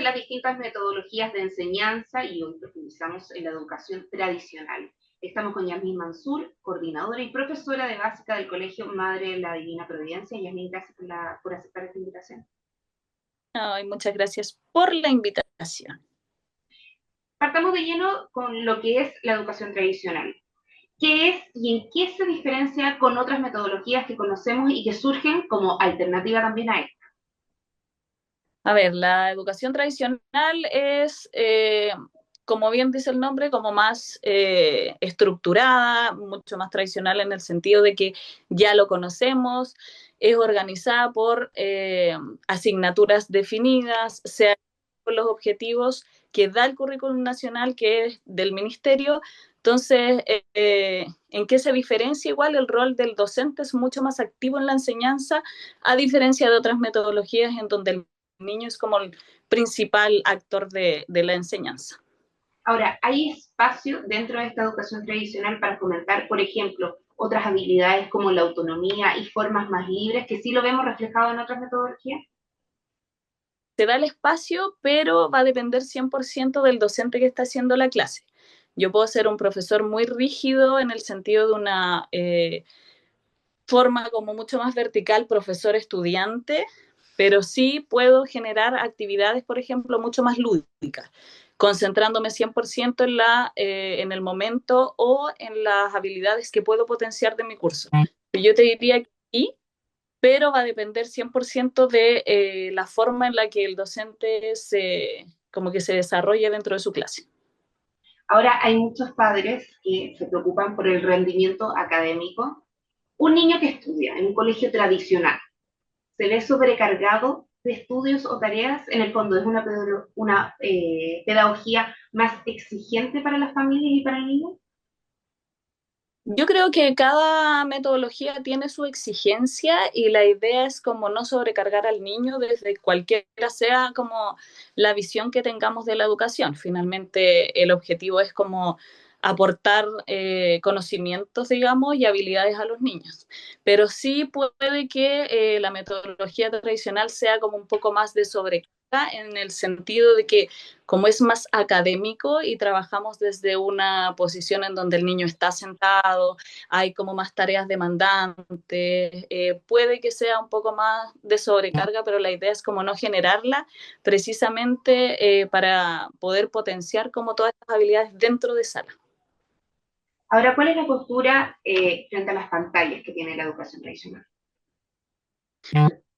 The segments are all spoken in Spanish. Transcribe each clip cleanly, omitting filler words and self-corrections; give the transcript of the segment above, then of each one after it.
en las distintas metodologías de enseñanza y hoy profundizamos en la educación tradicional. Estamos con Yasmín Mansur, coordinadora y profesora de básica del Colegio Madre de la Divina Providencia. Yasmín, gracias por aceptar esta invitación. Ay, muchas gracias por la invitación. Partamos de lleno con lo que es la educación tradicional. ¿Qué es y en qué se diferencia con otras metodologías que conocemos y que surgen como alternativa también a esta? A ver, la educación tradicional es, como bien dice el nombre, como más estructurada, mucho más tradicional en el sentido de que ya lo conocemos, es organizada por asignaturas definidas, sea con los objetivos que da el currículum nacional, que es del ministerio. Entonces, ¿en qué se diferencia? Igual el rol del docente es mucho más activo en la enseñanza, a diferencia de otras metodologías en donde el niño es como el principal actor de la enseñanza. Ahora, ¿hay espacio dentro de esta educación tradicional para fomentar, por ejemplo, otras habilidades como la autonomía y formas más libres, que sí lo vemos reflejado en otras metodologías? Se da el espacio, pero va a depender 100% del docente que está haciendo la clase. Yo puedo ser un profesor muy rígido en el sentido de una forma como mucho más vertical profesor-estudiante, pero sí puedo generar actividades, por ejemplo, mucho más lúdicas, concentrándome 100% en el momento o en las habilidades que puedo potenciar de mi curso. Yo te diría que sí, pero va a depender 100% de la forma en la que el docente como que se desarrolla dentro de su clase. Ahora hay muchos padres que se preocupan por el rendimiento académico. Un niño que estudia en un colegio tradicional, ¿se ve sobrecargado de estudios o tareas? En el fondo, ¿es una pedagogía más exigente para las familias y para el niño? Yo creo que cada metodología tiene su exigencia y la idea es como no sobrecargar al niño desde cualquiera sea como la visión que tengamos de la educación. Finalmente el objetivo es como aportar conocimientos, digamos, y habilidades a los niños. Pero sí puede que la metodología tradicional sea como un poco más de sobrecarga en el sentido de que como es más académico y trabajamos desde una posición en donde el niño está sentado, hay como más tareas demandantes, puede que sea un poco más de sobrecarga, pero la idea es como no generarla precisamente para poder potenciar como todas estas habilidades dentro de sala. Ahora, ¿cuál es la postura frente a las pantallas que tiene la educación tradicional?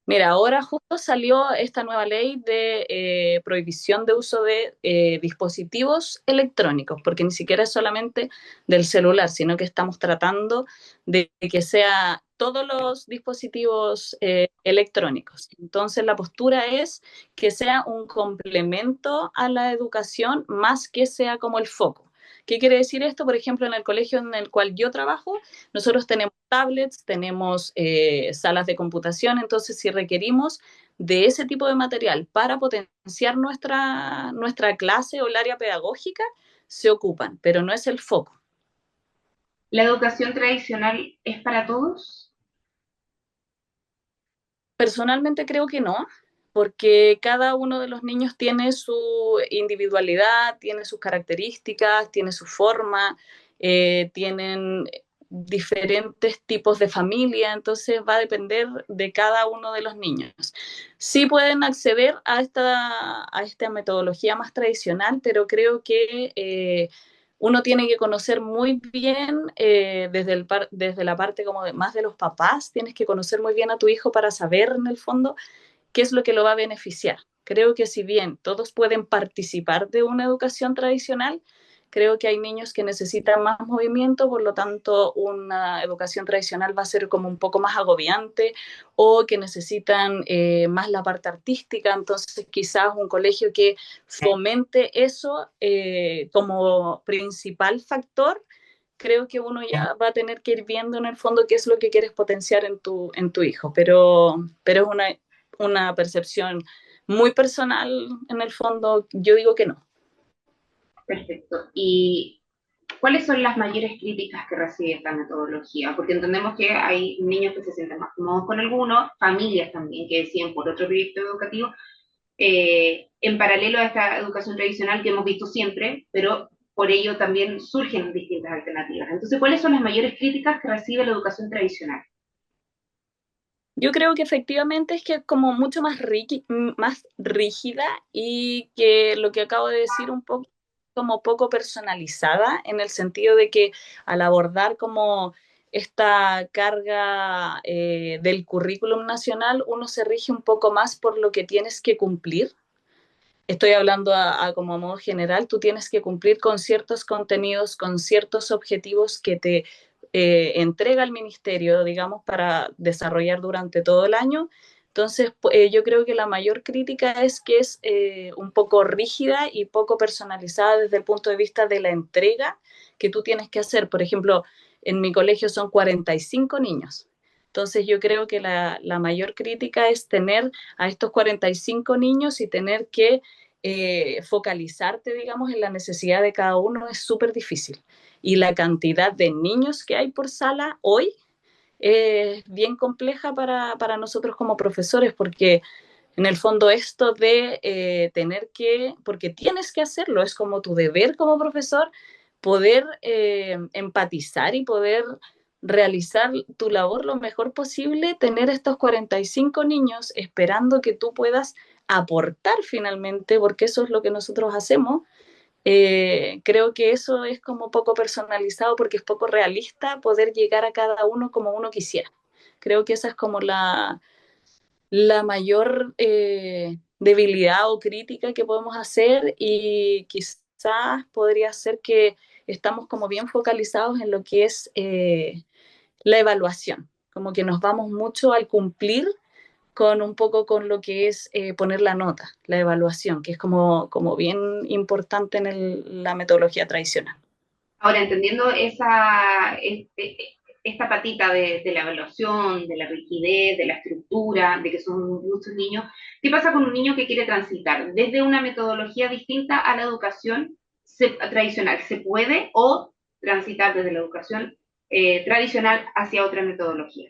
Mira, ahora justo salió esta nueva ley de prohibición de uso de dispositivos electrónicos, porque ni siquiera es solamente del celular, sino que estamos tratando de que sea todos los dispositivos electrónicos. Entonces, la postura es que sea un complemento a la educación más que sea como el foco. ¿Qué quiere decir esto? Por ejemplo, en el colegio en el cual yo trabajo, nosotros tenemos tablets, tenemos salas de computación, entonces si requerimos de ese tipo de material para potenciar nuestra clase o el área pedagógica, se ocupan, pero no es el foco. ¿La educación tradicional es para todos? Personalmente creo que no, porque cada uno de los niños tiene su individualidad, tiene sus características, tiene su forma, tienen diferentes tipos de familia, entonces va a depender de cada uno de los niños. Sí pueden acceder a esta metodología más tradicional, pero creo que uno tiene que conocer muy bien desde la parte como más de los papás, tienes que conocer muy bien a tu hijo para saber en el fondo qué es lo que lo va a beneficiar. Creo que si bien todos pueden participar de una educación tradicional, creo que hay niños que necesitan más movimiento, por lo tanto una educación tradicional va a ser como un poco más agobiante o que necesitan más la parte artística, entonces quizás un colegio que fomente eso como principal factor, creo que uno ya va a tener que ir viendo en el fondo qué es lo que quieres potenciar en tu hijo, pero es una percepción muy personal en el fondo, yo digo que no. Perfecto. ¿Y cuáles son las mayores críticas que recibe esta metodología? Porque entendemos que hay niños que se sienten más cómodos con algunos, familias también que deciden por otro proyecto educativo. en paralelo a esta educación tradicional que hemos visto siempre, pero por ello también surgen distintas alternativas. Entonces, ¿cuáles son las mayores críticas que recibe la educación tradicional? Yo creo que efectivamente es que es como mucho más rígida y que lo que acabo de decir un poco como poco personalizada en el sentido de que al abordar como esta carga del currículum nacional, uno se rige un poco más por lo que tienes que cumplir. Estoy hablando como a modo general, tú tienes que cumplir con ciertos contenidos, con ciertos objetivos que te entrega el ministerio, digamos, para desarrollar durante todo el año. Entonces, yo creo que la mayor crítica es que es un poco rígida y poco personalizada desde el punto de vista de la entrega que tú tienes que hacer. Por ejemplo, en mi colegio son 45 niños. Entonces, yo creo que la mayor crítica es tener a estos 45 niños y tener que focalizarte, digamos, en la necesidad de cada uno es súper difícil. Y la cantidad de niños que hay por sala hoy es bien compleja para nosotros como profesores, porque en el fondo esto de tener que, porque tienes que hacerlo, es como tu deber como profesor, poder empatizar y poder realizar tu labor lo mejor posible, tener estos 45 niños esperando que tú puedas aportar finalmente, porque eso es lo que nosotros hacemos. Creo que eso es como poco personalizado porque es poco realista poder llegar a cada uno como uno quisiera. Creo que esa es como la mayor debilidad o crítica que podemos hacer y quizás podría ser que estamos como bien focalizados en lo que es la evaluación, como que nos vamos mucho al cumplir con un poco con lo que es poner la nota, la evaluación, que es como bien importante en la metodología tradicional. Ahora, entendiendo esta patita de la evaluación, de la rigidez, de la estructura, de que son muchos niños, ¿qué pasa con un niño que quiere transitar desde una metodología distinta a la educación tradicional? ¿Se puede o transitar desde la educación tradicional hacia otra metodología?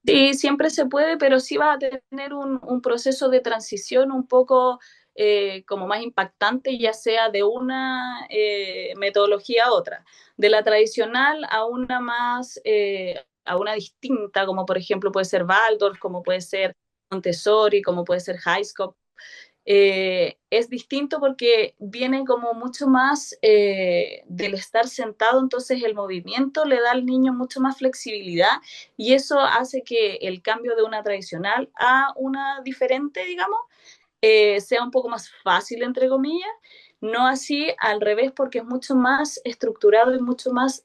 Sí, siempre se puede, pero sí va a tener un proceso de transición un poco como más impactante, ya sea de una metodología a otra, de la tradicional a una más, a una distinta, como por ejemplo puede ser Waldorf, como puede ser Montessori, como puede ser Highscope. Es distinto porque viene como mucho más del estar sentado, entonces el movimiento le da al niño mucho más flexibilidad y eso hace que el cambio de una tradicional a una diferente, digamos, sea un poco más fácil, entre comillas, no así al revés porque es mucho más estructurado y mucho más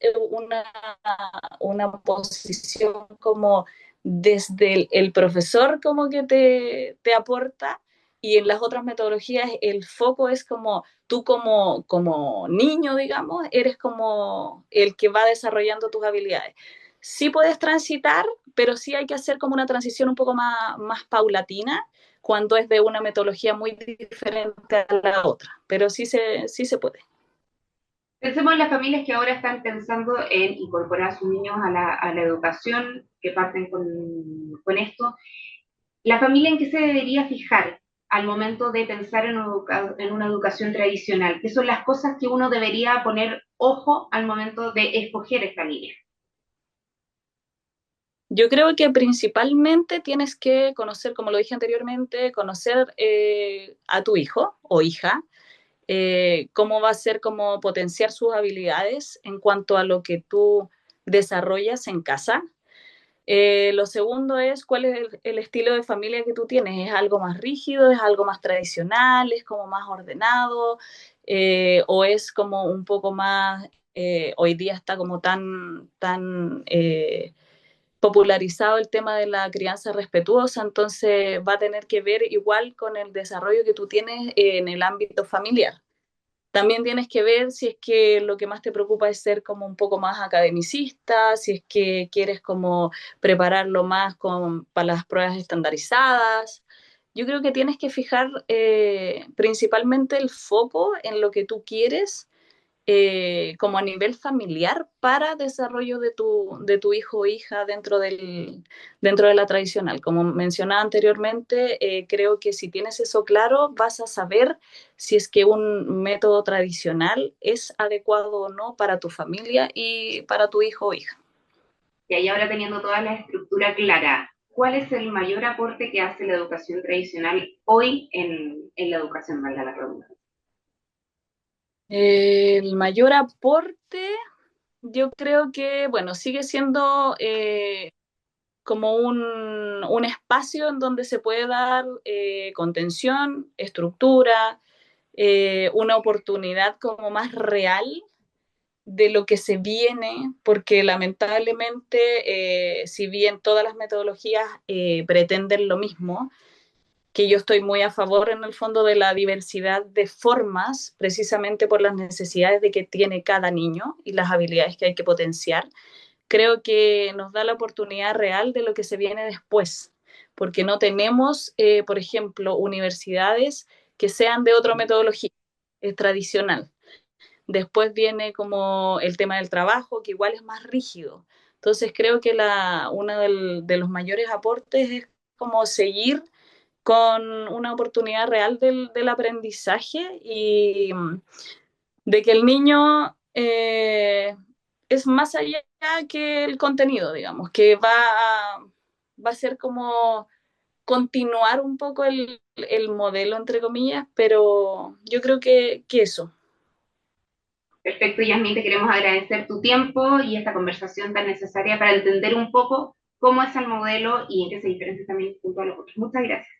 una posición como desde el profesor como que te aporta y en las otras metodologías el foco es como tú como niño, digamos, eres como el que va desarrollando tus habilidades. Sí puedes transitar, pero sí hay que hacer como una transición un poco más paulatina cuando es de una metodología muy diferente a la otra, pero sí se puede. Pensemos en las familias que ahora están pensando en incorporar a sus niños a la educación, que parten con esto. La familia en qué se debería fijar al momento de pensar en una educación tradicional, qué son las cosas que uno debería poner ojo al momento de escoger esta línea. Yo creo que principalmente tienes que conocer, como lo dije anteriormente, conocer a tu hijo o hija, cómo va a ser, cómo potenciar sus habilidades en cuanto a lo que tú desarrollas en casa. Lo segundo es cuál es el estilo de familia que tú tienes. ¿Es algo más rígido? ¿Es algo más tradicional? ¿Es como más ordenado? ¿O es como un poco más, hoy día está como tan popularizado el tema de la crianza respetuosa, entonces va a tener que ver igual con el desarrollo que tú tienes en el ámbito familiar. También tienes que ver si es que lo que más te preocupa es ser como un poco más academicista, si es que quieres como prepararlo más para las pruebas estandarizadas. Yo creo que tienes que fijar principalmente el foco en lo que tú quieres como a nivel familiar para desarrollo de tu hijo o hija dentro de la tradicional. Como mencionaba anteriormente, creo que si tienes eso claro, vas a saber si es que un método tradicional es adecuado o no para tu familia y para tu hijo o hija. Y ahí ahora teniendo toda la estructura clara, ¿cuál es el mayor aporte que hace la educación tradicional hoy en la educación, valga la redundancia? El mayor aporte, yo creo que, bueno, sigue siendo como un espacio en donde se puede dar contención, estructura, una oportunidad como más real de lo que se viene, porque lamentablemente, si bien todas las metodologías pretenden lo mismo, que yo estoy muy a favor en el fondo de la diversidad de formas, precisamente por las necesidades de que tiene cada niño y las habilidades que hay que potenciar, creo que nos da la oportunidad real de lo que se viene después, porque no tenemos, por ejemplo, universidades que sean de otra metodología tradicional. Después viene como el tema del trabajo, que igual es más rígido. Entonces creo que uno de los mayores aportes es como seguir con una oportunidad real del aprendizaje y de que el niño es más allá que el contenido, digamos, que va a ser como continuar un poco el modelo, entre comillas, pero yo creo que eso. Perfecto, Yasmin, te queremos agradecer tu tiempo y esta conversación tan necesaria para entender un poco cómo es el modelo y en qué se diferencia también junto a los otros. Muchas gracias.